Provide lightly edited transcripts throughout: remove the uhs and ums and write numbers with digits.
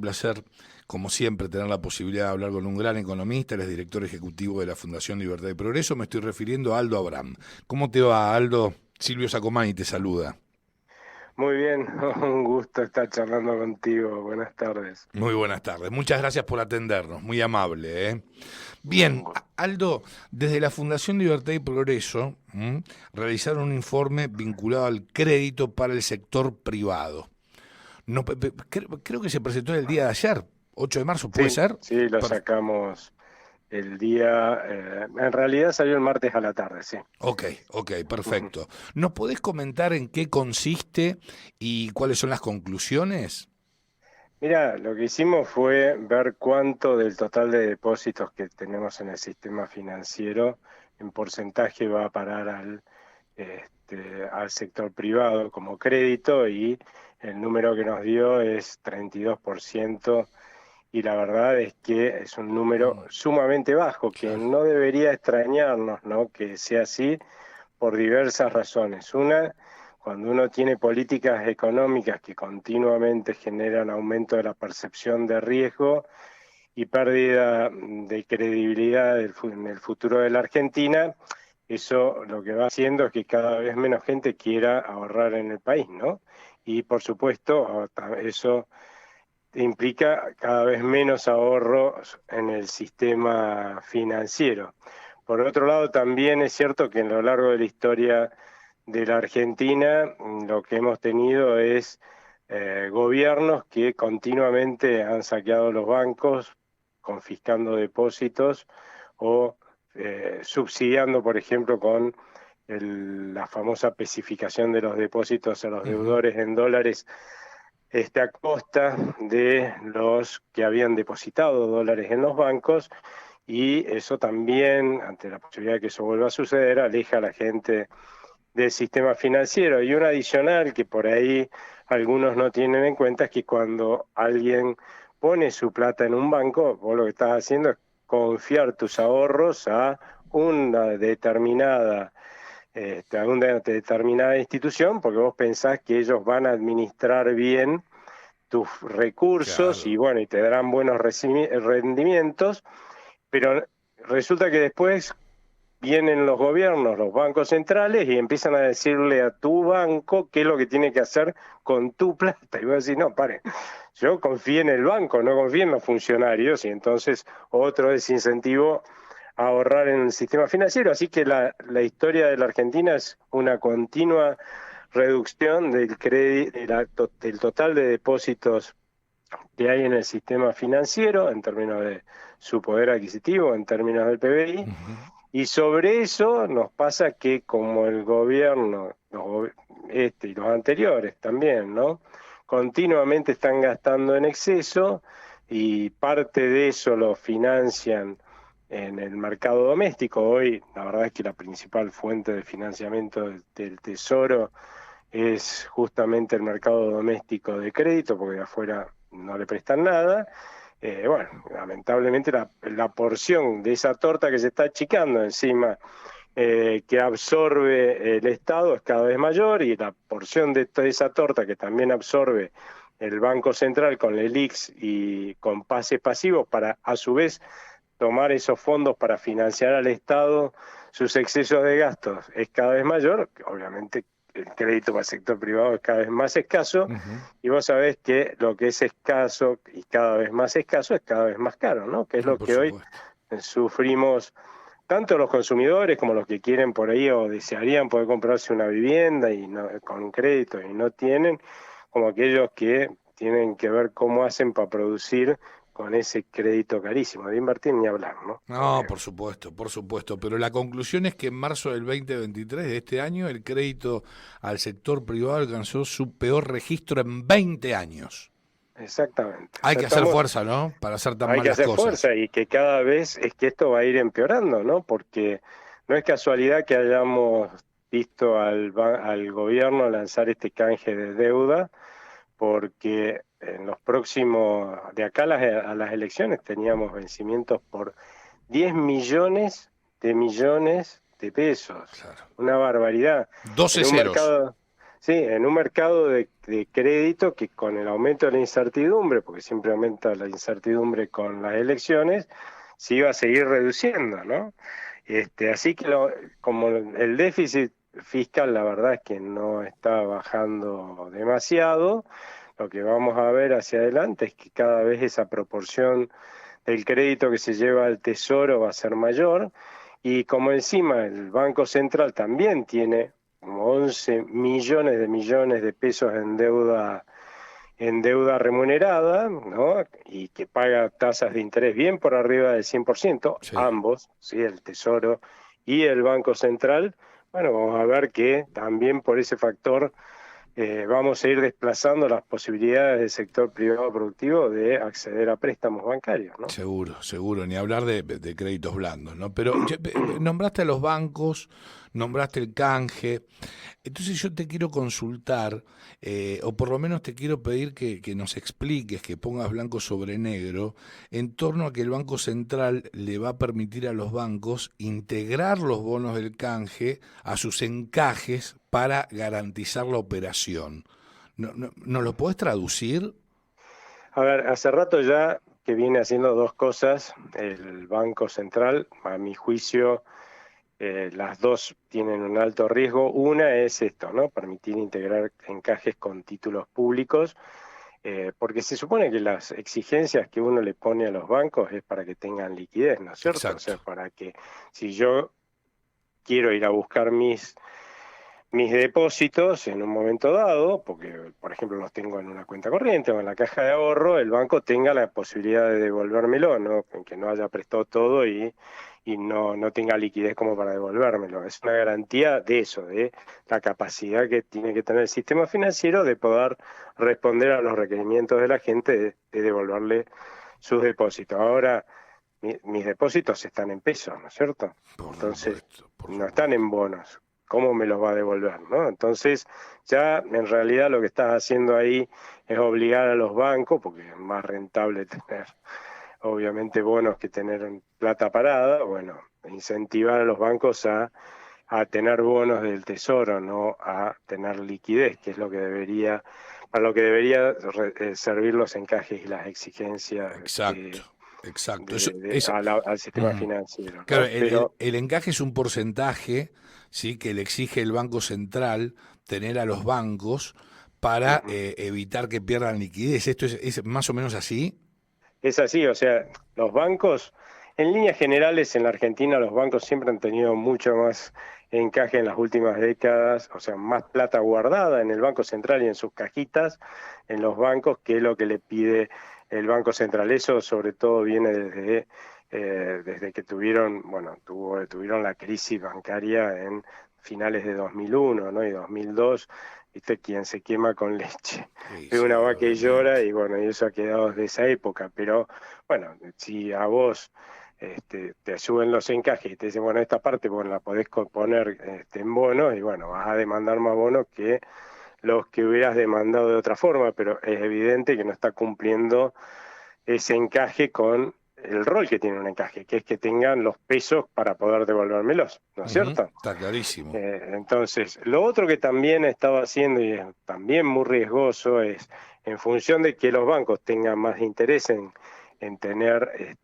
placer, como siempre, tener la posibilidad de hablar con un gran economista. Él es director ejecutivo de la Fundación Libertad y Progreso. Me estoy refiriendo a Aldo Abrán. ¿Cómo te va, Aldo? Silvio Sacomani te saluda. Muy bien, un gusto estar charlando contigo. Buenas tardes. Muy buenas tardes. Muchas gracias por atendernos. Muy amable, ¿eh? Un Bien, gusto. Aldo, desde la Fundación Libertad y Progreso realizaron un informe vinculado al crédito para el sector privado. No, creo que se presentó el día de ayer, 8 de marzo, ¿puede Sí, ser? sí, lo sacamos el día, en realidad salió el martes a la tarde, sí. Ok, ok, Ujú. perfecto. ¿Nos podés comentar en qué consiste y cuáles son las conclusiones? Mira, lo que hicimos fue ver cuánto del total de depósitos que tenemos en el sistema financiero en porcentaje va a parar al sector privado como crédito y el número que nos dio es 32%. Y la verdad es que es un número sumamente bajo, que Claro. no debería extrañarnos, ¿no? Que sea así por diversas razones. Una, cuando uno tiene políticas económicas que continuamente generan aumento de la percepción de riesgo y pérdida de credibilidad en el futuro de la Argentina, eso lo que va haciendo es que cada vez menos gente quiera ahorrar en el país, ¿no? Y por supuesto, eso implica cada vez menos ahorros en el sistema financiero. Por otro lado, también es cierto que en lo largo de la historia de la Argentina, lo que hemos tenido es gobiernos que continuamente han saqueado los bancos, confiscando depósitos o subsidiando, por ejemplo, con la famosa especificación de los depósitos a los Ujú. deudores en dólares, a costa de los que habían depositado dólares en los bancos, y eso también, ante la posibilidad de que eso vuelva a suceder, aleja a la gente del sistema financiero. Y un adicional que por ahí algunos no tienen en cuenta es que cuando alguien pone su plata en un banco, vos lo que estás haciendo es confiar tus ahorros a una una determinada institución, porque vos pensás que ellos van a administrar bien tus recursos y Claro. bueno, y te darán buenos rendimientos, pero resulta que después vienen los gobiernos, los bancos centrales, y empiezan a decirle a tu banco qué es lo que tiene que hacer con tu plata. Y vos decís, no, pare, yo confío en el banco, no confío en los funcionarios, y entonces otro desincentivo a ahorrar en el sistema financiero. Así que la historia de la Argentina es una continua reducción del crédito, del total de depósitos que hay en el sistema financiero en términos de su poder adquisitivo, en términos del PBI, Ujú. y sobre eso nos pasa que como el gobierno, este y los anteriores también, ¿no? Continuamente están gastando en exceso y parte de eso lo financian en el mercado doméstico. Hoy la verdad es que la principal fuente de financiamiento del Tesoro es justamente el mercado doméstico de crédito, porque de afuera no le prestan nada. Bueno, lamentablemente la porción de esa torta que se está achicando encima, que absorbe el Estado, es cada vez mayor, y la porción de toda esa torta que también absorbe el Banco Central con el IX y con pases pasivos para a su vez tomar esos fondos para financiar al Estado sus excesos de gastos, es cada vez mayor. Obviamente el crédito para el sector privado es cada vez más escaso, Ujú. y vos sabés que lo que es escaso y cada vez más escaso es cada vez más caro, ¿no? Que es No, lo por que hoy supuesto. sufrimos tanto los consumidores como los que quieren por ahí o desearían poder comprarse una vivienda y no, con crédito y no tienen, como aquellos que tienen que ver cómo hacen para producir con ese crédito carísimo. De invertir ni hablar, ¿no? No, por supuesto, pero la conclusión es que en marzo del 2023 de este año el crédito al sector privado alcanzó su peor registro en 20 años. Exactamente. O Hay sea, que hacer estamos, fuerza, ¿no? Para hacer tan hay mal que las hacer cosas. fuerza, y que cada vez es que esto va a ir empeorando, ¿no? Porque no es casualidad que hayamos visto al gobierno lanzar este canje de deuda, porque en los próximos, de acá a las elecciones, teníamos vencimientos por 10 millones de pesos. Claro. Una barbaridad. 12 En un ceros. mercado. Sí, en un mercado de crédito que con el aumento de la incertidumbre, porque siempre aumenta la incertidumbre con las elecciones, se iba a seguir reduciendo, ¿no? Así que como el déficit fiscal, la verdad es que no está bajando demasiado, lo que vamos a ver hacia adelante es que cada vez esa proporción del crédito que se lleva al Tesoro va a ser mayor, y como encima el Banco Central también tiene como 11 millones de pesos en deuda remunerada, ¿no? Y que paga tasas de interés bien por arriba del 100%, Sí. ambos, ¿sí? El Tesoro y el Banco Central. Bueno, vamos a ver que también por ese factor vamos a ir desplazando las posibilidades del sector privado productivo de acceder a préstamos bancarios, ¿no? Seguro, seguro, ni hablar de créditos blandos, ¿no? Pero nombraste a los bancos, nombraste el canje, entonces yo te quiero consultar, o por lo menos te quiero pedir que nos expliques, que pongas blanco sobre negro, en torno a que el Banco Central le va a permitir a los bancos integrar los bonos del canje a sus encajes para garantizar la operación. ¿No lo podés traducir? A ver, hace rato ya que viene haciendo dos cosas el Banco Central, a mi juicio, las dos tienen un alto riesgo. Una es esto, ¿no? Permitir integrar encajes con títulos públicos, porque se supone que las exigencias que uno le pone a los bancos es para que tengan liquidez, ¿no es cierto? O sea, Exacto. para que si yo quiero ir a buscar mis depósitos en un momento dado, porque por ejemplo los tengo en una cuenta corriente o en la caja de ahorro, el banco tenga la posibilidad de devolvérmelo, ¿no? Que no haya prestado todo y no tenga liquidez como para devolvérmelo. Es una garantía de eso, de la capacidad que tiene que tener el sistema financiero de poder responder a los requerimientos de la gente de devolverle sus depósitos. Ahora, mis depósitos están en pesos, ¿no es cierto? Por Entonces, supuesto, por no están en supuesto. bonos. ¿Cómo me los va a devolver, no? Entonces, ya en realidad lo que estás haciendo ahí es obligar a los bancos, porque es más rentable tener, obviamente, bonos que tener plata parada, bueno, incentivar a los bancos a tener bonos del tesoro, no a tener liquidez, que es lo que debería, para lo que debería servir los encajes y las exigencias Exacto, exacto. Eso, al sistema ujú. financiero, Claro, ¿no? Pero el encaje es un porcentaje, ¿sí? Que le exige el Banco Central tener a los bancos para ujú. evitar que pierdan liquidez. ¿Esto es más o menos así? Es así, o sea, los bancos, en líneas generales en la Argentina los bancos siempre han tenido mucho más encaje en las últimas décadas, o sea, más plata guardada en el Banco Central y en sus cajitas en los bancos que lo que le pide el Banco Central. Eso sobre todo viene desde que tuvieron la crisis bancaria en finales de 2001, ¿no? Y 2002, ¿viste? Quien se quema con leche Sí, ve una sí, vaca y llora, obviamente. y bueno, y eso ha quedado desde esa época. Pero bueno, si a vos te suben los encajes y te dicen, bueno, esta parte bueno, la podés poner en bonos, y bueno, vas a demandar más bonos que los que hubieras demandado de otra forma, pero es evidente que no está cumpliendo ese encaje con el rol que tiene un encaje, que es que tengan los pesos para poder devolvérmelos, ¿no es Ujú, cierto? está clarísimo. Entonces, lo otro que también he estado haciendo y es también muy riesgoso es, en función de que los bancos tengan más interés en tener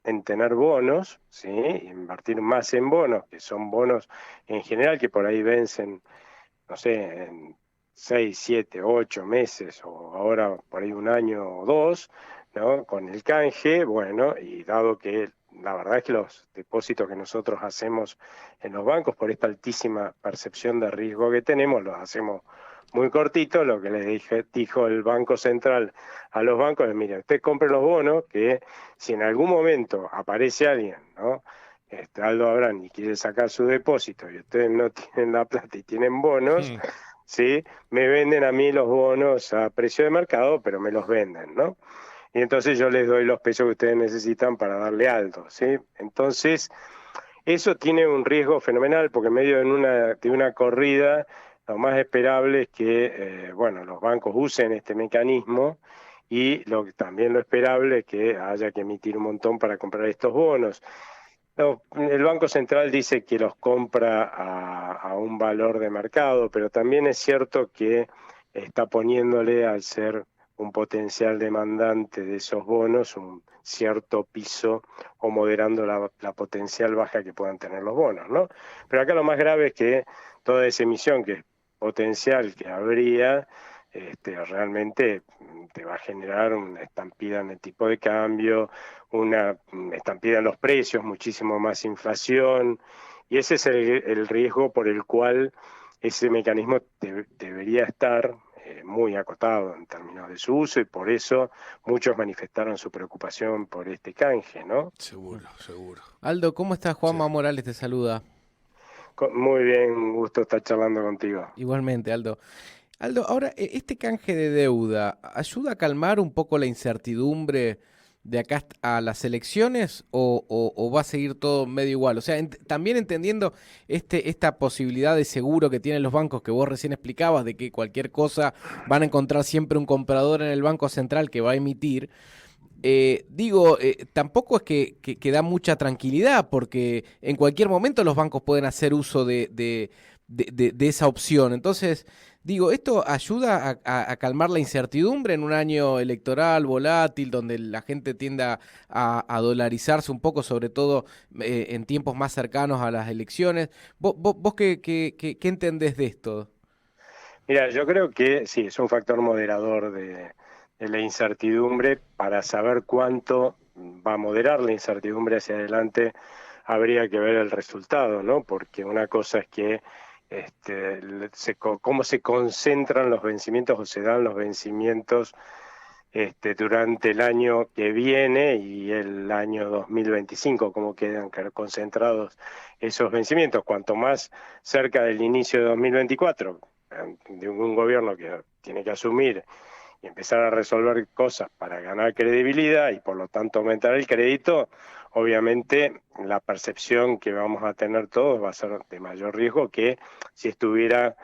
en tener bonos, ¿sí? Invertir más en bonos, que son bonos en general que por ahí vencen, no sé, en 6, 7, 8 meses o ahora por ahí un año o dos, ¿no? Con el canje, bueno, y dado que la verdad es que los depósitos que nosotros hacemos en los bancos por esta altísima percepción de riesgo que tenemos, los hacemos muy cortitos. Lo que dijo el Banco Central a los bancos es, mire, usted compre los bonos, que si en algún momento aparece alguien, ¿no? Aldo Abrán, y quiere sacar su depósito y ustedes no tienen la plata y tienen bonos, Mm, ¿sí? Me venden a mí los bonos a precio de mercado, pero me los venden, ¿no? Y entonces yo les doy los pesos que ustedes necesitan para darle alto, ¿sí? Entonces, eso tiene un riesgo fenomenal, porque en medio de una corrida, lo más esperable es que, bueno, los bancos usen este mecanismo, y también lo esperable es que haya que emitir un montón para comprar estos bonos. No, el Banco Central dice que los compra a un valor de mercado, pero también es cierto que está poniéndole, al ser un potencial demandante de esos bonos, un cierto piso o moderando la potencial baja que puedan tener los bonos, ¿no? Pero acá lo más grave es que toda esa emisión que es potencial que habría, realmente te va a generar una estampida en el tipo de cambio, una estampida en los precios, muchísimo más inflación, y ese es el riesgo por el cual ese mecanismo debería estar muy acotado en términos de su uso, y por eso muchos manifestaron su preocupación por este canje, ¿no? Seguro, seguro. Aldo, ¿cómo estás? Sí. Juanma Morales te saluda. Muy bien, un gusto estar charlando contigo. Igualmente, Aldo. Aldo, ahora, ¿este canje de deuda ayuda a calmar un poco la incertidumbre de acá a las elecciones o va a seguir todo medio igual? O sea, también entendiendo esta posibilidad de seguro que tienen los bancos que vos recién explicabas, de que cualquier cosa van a encontrar siempre un comprador en el Banco Central que va a emitir. Tampoco es que da mucha tranquilidad, porque en cualquier momento los bancos pueden hacer uso de esa opción. Entonces, ¿esto ayuda a calmar la incertidumbre en un año electoral volátil, donde la gente tienda a dolarizarse un poco, sobre todo en tiempos más cercanos a las elecciones? ¿Vos qué entendés de esto? Mira, yo creo que sí, es un factor moderador de la incertidumbre. Para saber cuánto va a moderar la incertidumbre hacia adelante, habría que ver el resultado, ¿no? Porque una cosa es que cómo se concentran los vencimientos o se dan los vencimientos durante el año que viene y el año 2025, cómo quedan concentrados esos vencimientos. Cuanto más cerca del inicio de 2024, de un gobierno que tiene que asumir y empezar a resolver cosas para ganar credibilidad y por lo tanto aumentar el crédito, obviamente la percepción que vamos a tener todos va a ser de mayor riesgo que si estuviera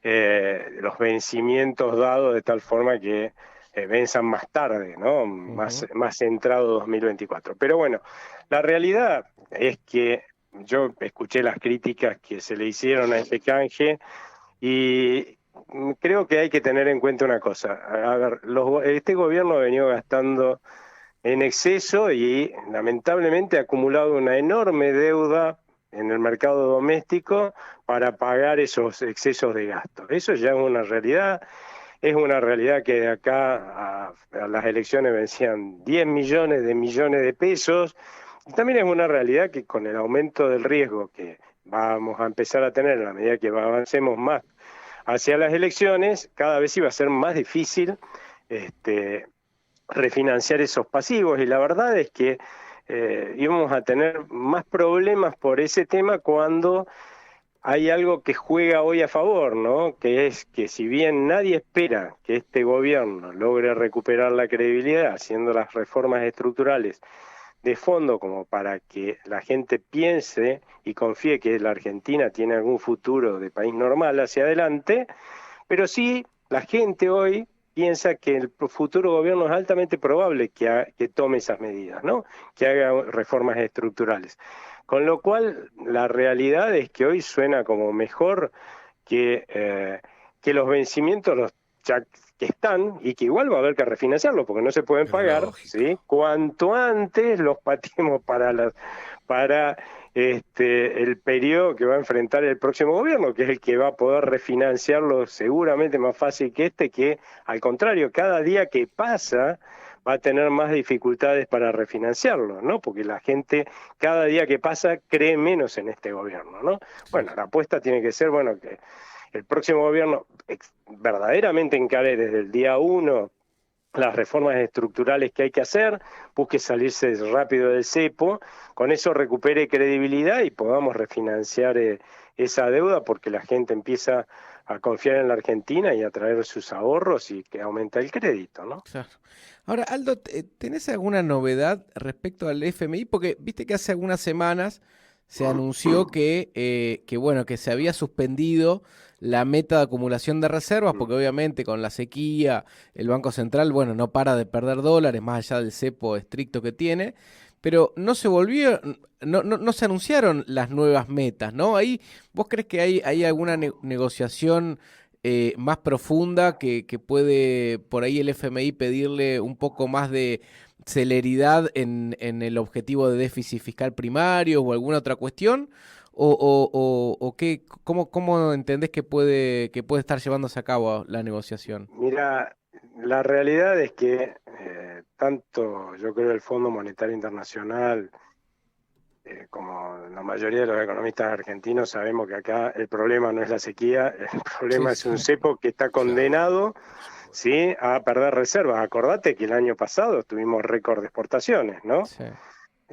los vencimientos dados de tal forma que venzan más tarde, ¿no? Más centrado 2024. Pero bueno, la realidad es que yo escuché las críticas que se le hicieron a este canje y creo que hay que tener en cuenta una cosa. A ver, este gobierno ha venido gastando en exceso y lamentablemente ha acumulado una enorme deuda en el mercado doméstico para pagar esos excesos de gasto. Eso ya es una realidad que de acá a las elecciones vencían 10 millones de pesos. Y también es una realidad que con el aumento del riesgo que vamos a empezar a tener a la medida que avancemos más hacia las elecciones, cada vez iba a ser más difícil refinanciar esos pasivos, y la verdad es que íbamos a tener más problemas por ese tema cuando hay algo que juega hoy a favor, ¿no? Que es que si bien nadie espera que este gobierno logre recuperar la credibilidad haciendo las reformas estructurales de fondo como para que la gente piense y confíe que la Argentina tiene algún futuro de país normal hacia adelante, pero sí la gente hoy piensa que el futuro gobierno es altamente probable que tome esas medidas, ¿no? Que haga reformas estructurales. Con lo cual, la realidad es que hoy suena como mejor que los vencimientos ya que están y que igual va a haber que refinanciarlos porque no se pueden Pero pagar, lógico. ¿sí? Cuanto antes los pateemos para el periodo que va a enfrentar el próximo gobierno, que es el que va a poder refinanciarlo seguramente más fácil que al contrario, cada día que pasa va a tener más dificultades para refinanciarlo, ¿no? Porque la gente cada día que pasa cree menos en este gobierno, ¿no? Bueno, la apuesta tiene que ser, bueno, que el próximo gobierno verdaderamente encare desde el día 1 las reformas estructurales que hay que hacer, busque salirse rápido del cepo, con eso recupere credibilidad y podamos refinanciar esa deuda, porque la gente empieza a confiar en la Argentina y a traer sus ahorros y que aumenta el crédito, ¿no? Claro. Ahora, Aldo, ¿tenés alguna novedad respecto al FMI? Porque viste que hace algunas semanas se anunció que se había suspendido la meta de acumulación de reservas, porque obviamente con la sequía el Banco Central, no para de perder dólares, más allá del cepo estricto que tiene, pero no se volvió, no se anunciaron las nuevas metas, ¿no? Ahí, ¿vos crees que hay alguna negociación más profunda que puede por ahí el FMI pedirle un poco más de celeridad en el objetivo de déficit fiscal primario o alguna otra cuestión? ¿O qué, cómo entendés que puede estar llevándose a cabo la negociación? Mira, la realidad es que tanto yo creo el Fondo Monetario Internacional como la mayoría de los economistas argentinos sabemos que acá el problema no es la sequía, el problema es un cepo que está condenado, ¿sí?, a perder reservas. Acordate que el año pasado tuvimos récord de exportaciones, ¿no? Sí.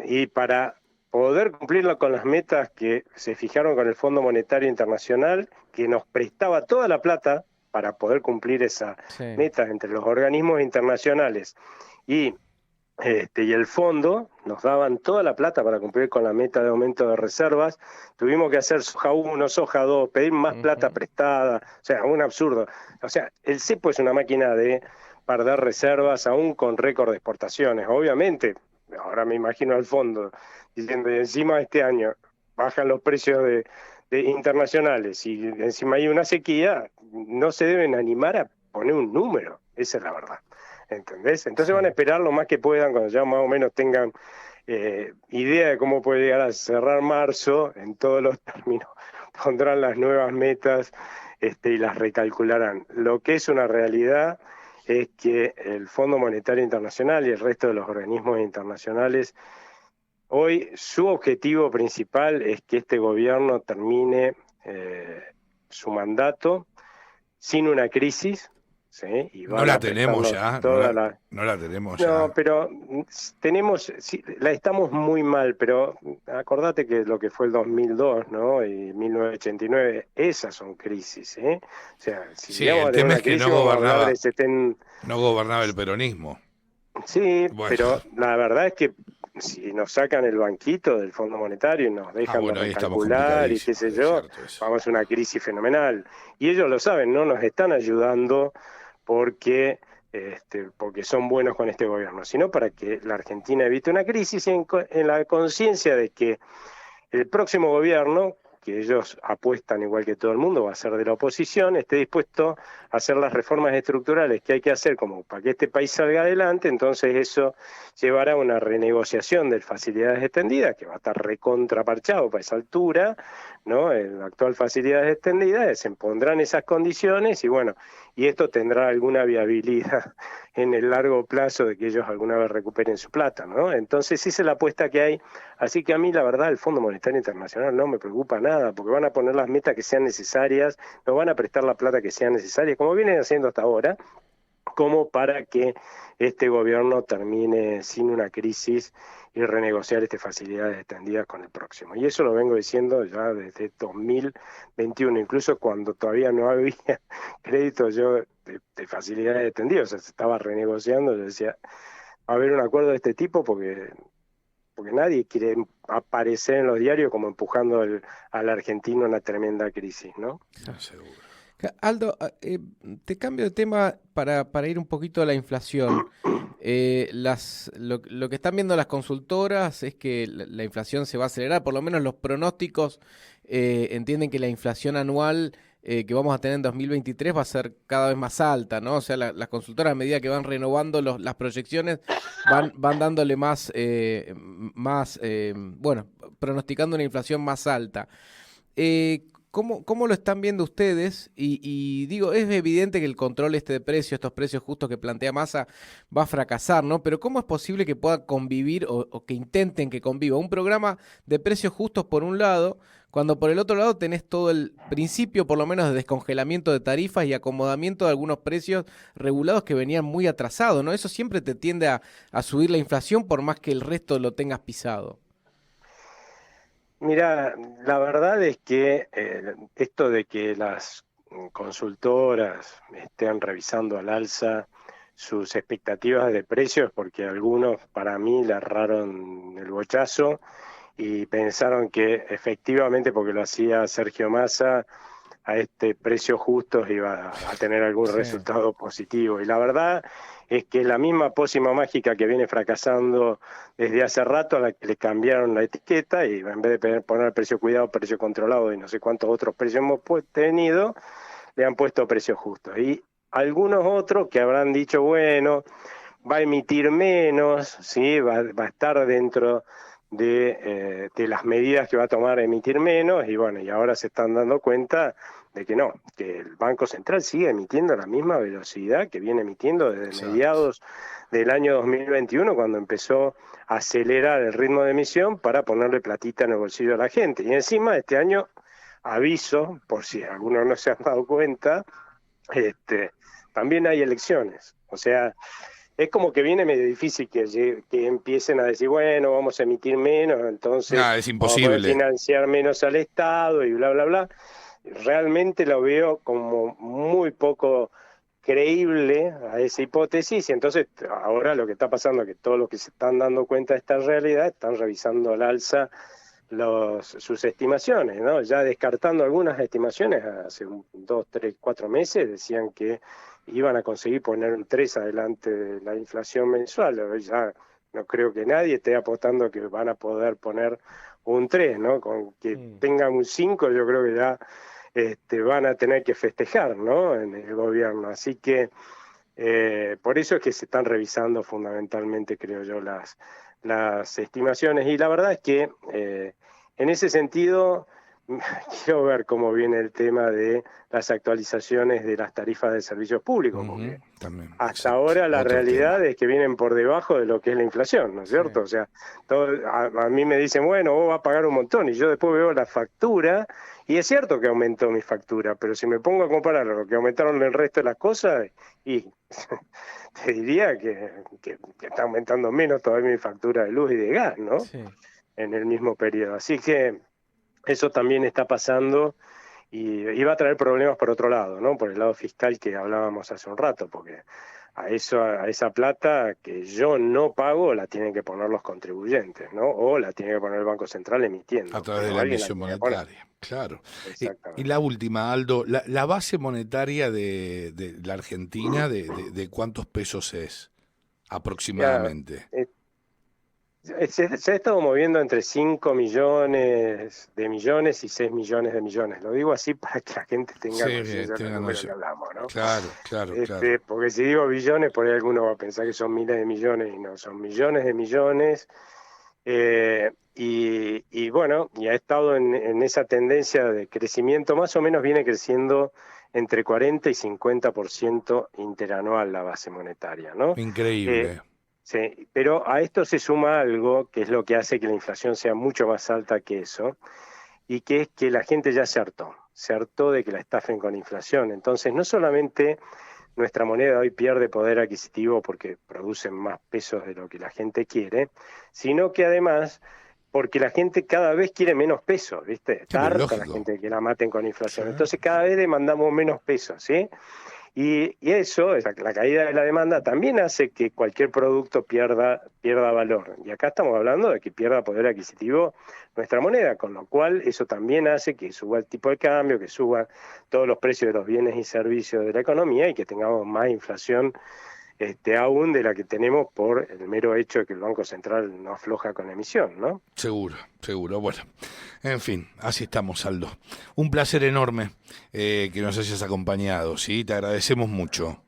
Y para poder cumplir con las metas que se fijaron con el Fondo Monetario Internacional, que nos prestaba toda la plata para poder cumplir esa meta entre los organismos internacionales y el fondo, nos daban toda la plata para cumplir con la meta de aumento de reservas, tuvimos que hacer soja 1, soja 2, pedir más plata prestada, o sea, un absurdo. O sea, el cepo es una máquina de perder reservas aún con récord de exportaciones. Obviamente, ahora me imagino al fondo diciendo, y encima este año bajan los precios de internacionales y encima hay una sequía, no se deben animar a poner un número, esa es la verdad. ¿Entendés? Entonces van a esperar lo más que puedan, cuando ya más o menos tengan idea de cómo puede llegar a cerrar marzo, en todos los términos, pondrán las nuevas metas y las recalcularán. Lo que es una realidad es que el Fondo Monetario Internacional y el resto de los organismos internacionales, hoy su objetivo principal es que este gobierno termine su mandato sin una crisis. Sí, y no la tenemos ya, no la tenemos ya. No, pero tenemos, sí, la estamos muy mal, pero acordate que lo que fue el 2002, ¿no? Y 1989, esas son crisis, ¿eh? O sea, si sí, el tema es que no gobernaba el peronismo. Sí, bueno, pero la verdad es que si nos sacan el banquito del Fondo Monetario y nos dejan de recalcular y qué sé yo, vamos a una crisis fenomenal. Y ellos lo saben, no nos están ayudando porque son buenos con este gobierno, sino para que la Argentina evite una crisis en la conciencia de que el próximo gobierno, que ellos apuestan igual que todo el mundo, va a ser de la oposición, esté dispuesto a hacer las reformas estructurales que hay que hacer como para que este país salga adelante. Entonces eso llevará a una renegociación de facilidades extendidas, que va a estar recontraparchado para esa altura, ¿no? La actual facilidades extendidas, se impondrán esas condiciones y bueno, y esto tendrá alguna viabilidad en el largo plazo de que ellos alguna vez recuperen su plata, ¿no? Entonces esa es la apuesta que hay. Así que a mí la verdad el Fondo Monetario Internacional no me preocupa nada, porque van a poner las metas que sean necesarias, nos van a prestar la plata que sea necesaria, como vienen haciendo hasta ahora, como para que este gobierno termine sin una crisis y renegociar facilidades extendidas con el próximo. Y eso lo vengo diciendo ya desde 2021, incluso cuando todavía no había crédito yo de facilidades extendidas, o sea, se estaba renegociando, yo decía, va a haber un acuerdo de este tipo porque nadie quiere aparecer en los diarios como empujando al argentino a una tremenda crisis, ¿no? Seguro. Aldo, te cambio de tema para ir un poquito a la inflación. Lo que están viendo las consultoras es que la inflación se va a acelerar, por lo menos los pronósticos entienden que la inflación anual que vamos a tener en 2023 va a ser cada vez más alta, ¿no? O sea, las consultoras a medida que van renovando las proyecciones van dándole bueno, pronosticando una inflación más alta. ¿Cómo lo están viendo ustedes? Y digo, es evidente que el control de precios, estos precios justos que plantea Massa, va a fracasar, ¿no? Pero ¿cómo es posible que pueda convivir o que intenten que conviva un programa de precios justos por un lado, cuando por el otro lado tenés todo el principio, por lo menos, de descongelamiento de tarifas y acomodamiento de algunos precios regulados que venían muy atrasados, ¿no? Eso siempre te tiende a subir la inflación por más que el resto lo tengas pisado. Mira, la verdad es que esto de que las consultoras estén revisando al alza sus expectativas de precios, porque algunos para mí le erraron el bochazo y pensaron que efectivamente, porque lo hacía Sergio Massa, a precios justos iba a tener algún resultado positivo. Y la verdad es que la misma pócima mágica que viene fracasando desde hace rato, a la que le cambiaron la etiqueta y en vez de poner precio cuidado, precio controlado y no sé cuántos otros precios hemos tenido, le han puesto precios justos. Y algunos otros que habrán dicho, bueno, va a emitir menos, ¿sí? va a estar dentro de las medidas que va a tomar emitir menos, y bueno, y ahora se están dando cuenta de que no, que el Banco Central sigue emitiendo a la misma velocidad que viene emitiendo desde mediados del año 2021, cuando empezó a acelerar el ritmo de emisión para ponerle platita en el bolsillo a la gente. Y encima este año, aviso, por si algunos no se han dado cuenta, también hay elecciones. O sea, es como que viene medio difícil que empiecen a decir, bueno, vamos a emitir menos, entonces es imposible. Vamos a poder financiar menos al Estado y bla, bla, bla. Realmente lo veo como muy poco creíble a esa hipótesis, y entonces ahora lo que está pasando es que todos los que se están dando cuenta de esta realidad están revisando al alza sus estimaciones, ¿no? Ya descartando algunas estimaciones, hace 2, 3, 4 meses decían que iban a conseguir poner un 3 adelante de la inflación mensual. Ya no creo que nadie esté apostando que van a poder poner un 3, ¿no? Con que tengan un 5, yo creo que ya van a tener que festejar, ¿no? En el gobierno. Así que por eso es que se están revisando fundamentalmente, creo yo, las estimaciones. Y la verdad es que en ese sentido quiero ver cómo viene el tema de las actualizaciones de las tarifas de servicios públicos, porque también, hasta ahora la realidad es que vienen por debajo de lo que es la inflación, ¿no es cierto? O sea, a mí me dicen, bueno, vos vas a pagar un montón, y yo después veo la factura, y es cierto que aumentó mi factura, pero si me pongo a comparar lo que aumentaron el resto de las cosas, y te diría que está aumentando menos todavía mi factura de luz y de gas, ¿no? Sí. En el mismo periodo. Así que eso también está pasando y va a traer problemas por otro lado, ¿no? Por el lado fiscal que hablábamos hace un rato, porque a esa plata que yo no pago la tienen que poner los contribuyentes, ¿no? O la tiene que poner el Banco Central emitiendo. A través de la emisión monetaria, claro. Y la última, Aldo, la base monetaria de la Argentina, ¿de cuántos pesos es aproximadamente? Se ha estado moviendo entre 5 millones de millones y 6 millones de millones. Lo digo así para que la gente tenga conciencia de lo que hablamos, ¿no? Claro. Porque si digo billones, por ahí alguno va a pensar que son miles de millones, y no, son millones de millones. Y bueno, y ha estado en esa tendencia de crecimiento, más o menos viene creciendo entre 40 y 50% interanual la base monetaria, ¿no? Increíble. Sí, pero a esto se suma algo que es lo que hace que la inflación sea mucho más alta que eso, y que es que la gente ya se hartó de que la estafen con inflación. Entonces, no solamente nuestra moneda hoy pierde poder adquisitivo porque producen más pesos de lo que la gente quiere, sino que además porque la gente cada vez quiere menos pesos, ¿viste? Está harta la gente de que la maten con inflación. Sí. Entonces cada vez demandamos menos pesos, ¿sí? Y eso, la caída de la demanda, también hace que cualquier producto pierda valor. Y acá estamos hablando de que pierda poder adquisitivo nuestra moneda, con lo cual eso también hace que suba el tipo de cambio, que suban todos los precios de los bienes y servicios de la economía, y que tengamos más inflación aún de la que tenemos por el mero hecho de que el Banco Central no afloja con la emisión, ¿no? Seguro. Bueno, en fin, así estamos, Aldo. Un placer enorme que nos hayas acompañado, ¿sí? Te agradecemos mucho.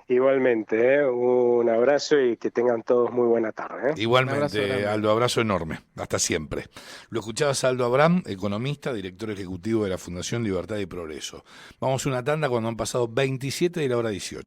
Igualmente, un abrazo y que tengan todos muy buena tarde. Igualmente, Aldo, abrazo enorme. Hasta siempre. Lo escuchabas, Aldo Abraham, economista, director ejecutivo de la Fundación Libertad y Progreso. Vamos a una tanda cuando han pasado 27 de la hora 18.